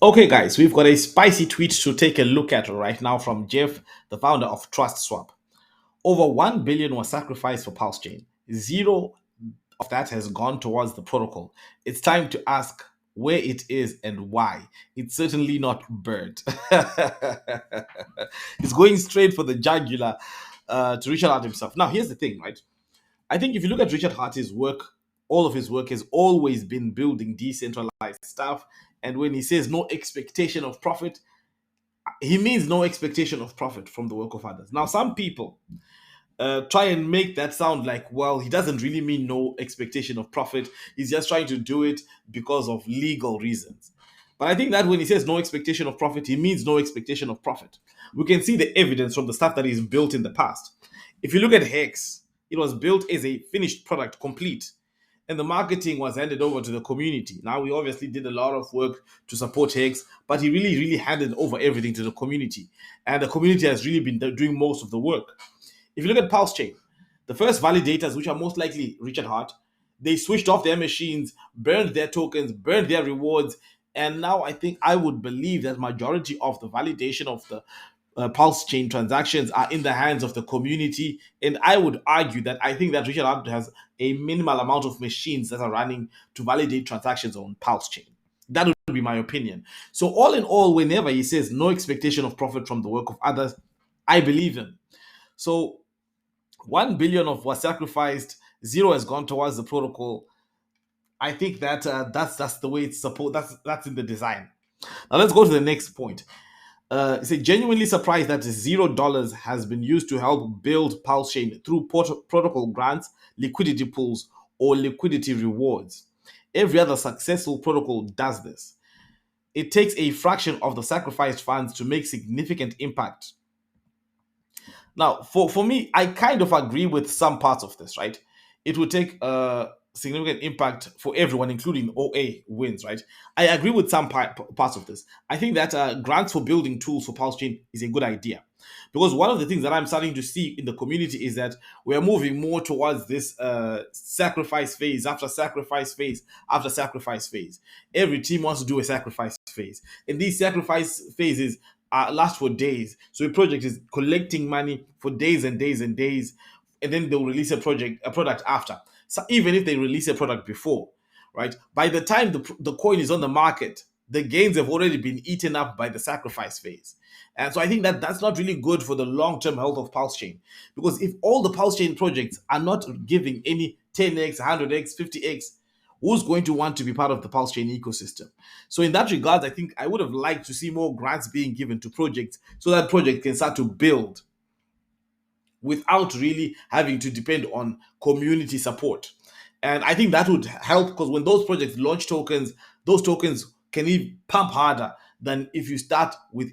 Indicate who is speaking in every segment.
Speaker 1: Okay, guys, we've got a spicy tweet to take a look at right now from Jeff, the founder of TrustSwap. Over 1 billion was sacrificed for PulseChain. Zero of that has gone towards the protocol. It's time to ask where it is and why. It's certainly not Bird. It's going straight for the jugular to Richard Hart himself. Now, here's the thing, right? I think if you look at Richard Hart's work, all of his work has always been building decentralized stuff. And when he says no expectation of profit, he means no expectation of profit from the work of others. Now, some people try and make that sound like, well, he doesn't really mean no expectation of profit. He's just trying to do it because of legal reasons. But I think that when he says no expectation of profit, he means no expectation of profit. We can see the evidence from the stuff that he's built in the past. If you look at Hex, it was built as a finished product, complete, and the marketing was handed over to the community. Now, we obviously did a lot of work to support Hex, but he really handed over everything to the community. And the community has really been doing most of the work. If you look at PulseChain, the first validators, which are most likely Richard Hart, they switched off their machines, burned their tokens, burned their rewards, and now I would believe that majority of the validation of the PulseChain transactions are in the hands of the community. And I would argue that I think that Richard Hart has a minimal amount of machines that are running to validate transactions on PulseChain. That would be my opinion. So all in all, whenever he says no expectation of profit from the work of others, I believe him. So 1 billion of was sacrificed, zero has gone towards the protocol. I think that that's the way it's supposed. That's in the design. Now let's go to the next point. It's a genuinely surprised that $0 has been used to help build PulseChain through protocol grants, liquidity pools, or liquidity rewards. Every other successful protocol does this. It takes a fraction of the sacrificed funds to make significant impact. Now, for me, I kind of agree with some parts of this, right? It would take a significant impact for everyone, including OA wins, right? I agree with some parts of this. I think that grants for building tools for PulseChain is a good idea. Because one of the things that I'm starting to see in the community is that we're moving more towards this sacrifice phase after sacrifice phase after sacrifice phase. Every team wants to do a sacrifice phase. And these sacrifice phases last for days. So a project is collecting money for days and days and days, and then they'll release a product after. So even if they release a product before, right, by the time the coin is on the market, the gains have already been eaten up by the sacrifice phase. And so I think that that's not really good for the long-term health of PulseChain, because if all the PulseChain projects are not giving any 10x, 100x, 50x, who's going to want to be part of the PulseChain ecosystem? So in that regard, I think I would have liked to see more grants being given to projects so that project can start to build without really having to depend on community support. And I think that would help, because when those projects launch tokens, those tokens can even pump harder than if you start with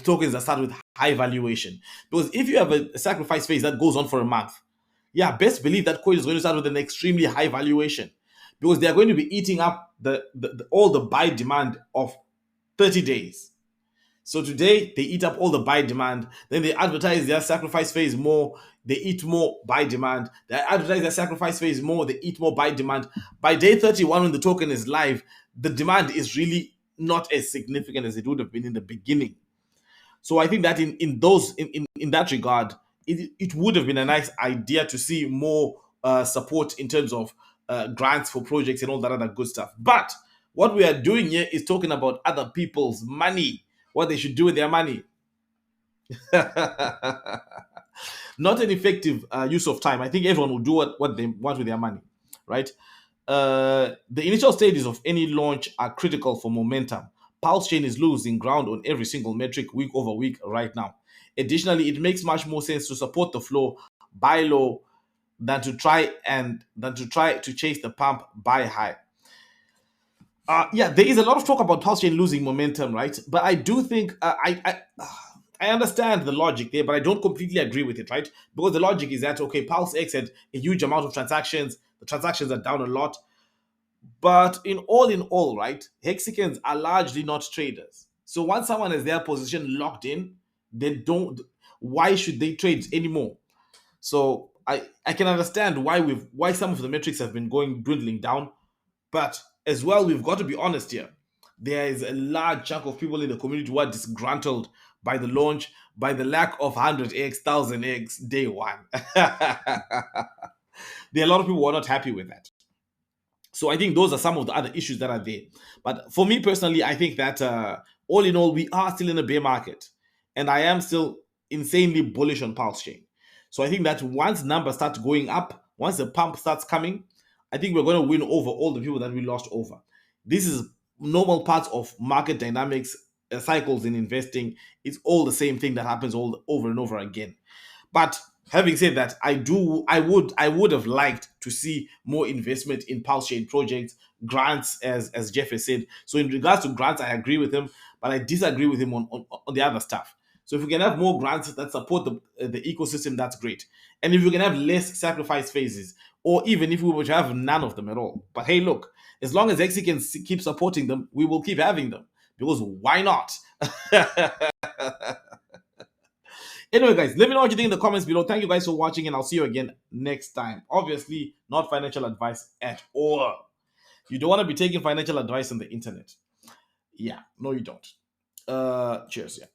Speaker 1: tokens that start with high valuation. Because if you have a sacrifice phase that goes on for a month, yeah, best believe that coin is going to start with an extremely high valuation, because they are going to be eating up all the buy demand of 30 days. So today they eat up all the buy demand, then they advertise their sacrifice phase more, they eat more buy demand. They advertise their sacrifice phase more, they eat more buy demand. By day 31, when the token is live, the demand is really not as significant as it would have been in the beginning. So I think that in that regard, it would have been a nice idea to see more support in terms of grants for projects and all that other good stuff. But what we are doing here is talking about other people's money, what they should do with their money. Not an effective use of time. I think everyone will do what they want with their money, right? The initial stages of any launch are critical for momentum. PulseChain is losing ground on every single metric week over week right now. Additionally, it makes much more sense to support the flow, buy low, than to try to chase the pump, buy high. Yeah, there is a lot of talk about PulseChain losing momentum, right? But I do think I understand the logic there, but I don't completely agree with it, right? Because the logic is that, okay, PulseX had a huge amount of transactions. The transactions are down a lot. But in all, right, hexicans are largely not traders. So once someone has their position locked in, they don't. Why should they trade anymore? So I can understand why some of the metrics have been dwindling down, but as well, we've got to be honest here. there is a large chunk of people in the community who are disgruntled by the launch, by the lack of 100x, 1000x day one. There are a lot of people who are not happy with that. So I think those are some of the other issues that are there. But for me personally, I think that all in all, we are still in a bear market. And I am still insanely bullish on PulseChain. So I think that once numbers start going up, once the pump starts coming, I think we're going to win over all the people that we lost over. This is normal parts of market dynamics, cycles in investing. It's all the same thing that happens all over and over again. But having said that, I would have liked to see more investment in PulseChain projects, grants, as Jeff has said. So in regards to grants, I agree with him, but I disagree with him on the other stuff. So if we can have more grants that support the ecosystem, that's great. And if we can have less sacrifice phases, or even if we were to have none of them at all. But hey, look, as long as XE can keep supporting them, we will keep having them. Because why not? Anyway, guys, let me know what you think in the comments below. Thank you guys for watching, and I'll see you again next time. Obviously, not financial advice at all. You don't want to be taking financial advice on the internet. Yeah, no, you don't. Cheers. Yeah.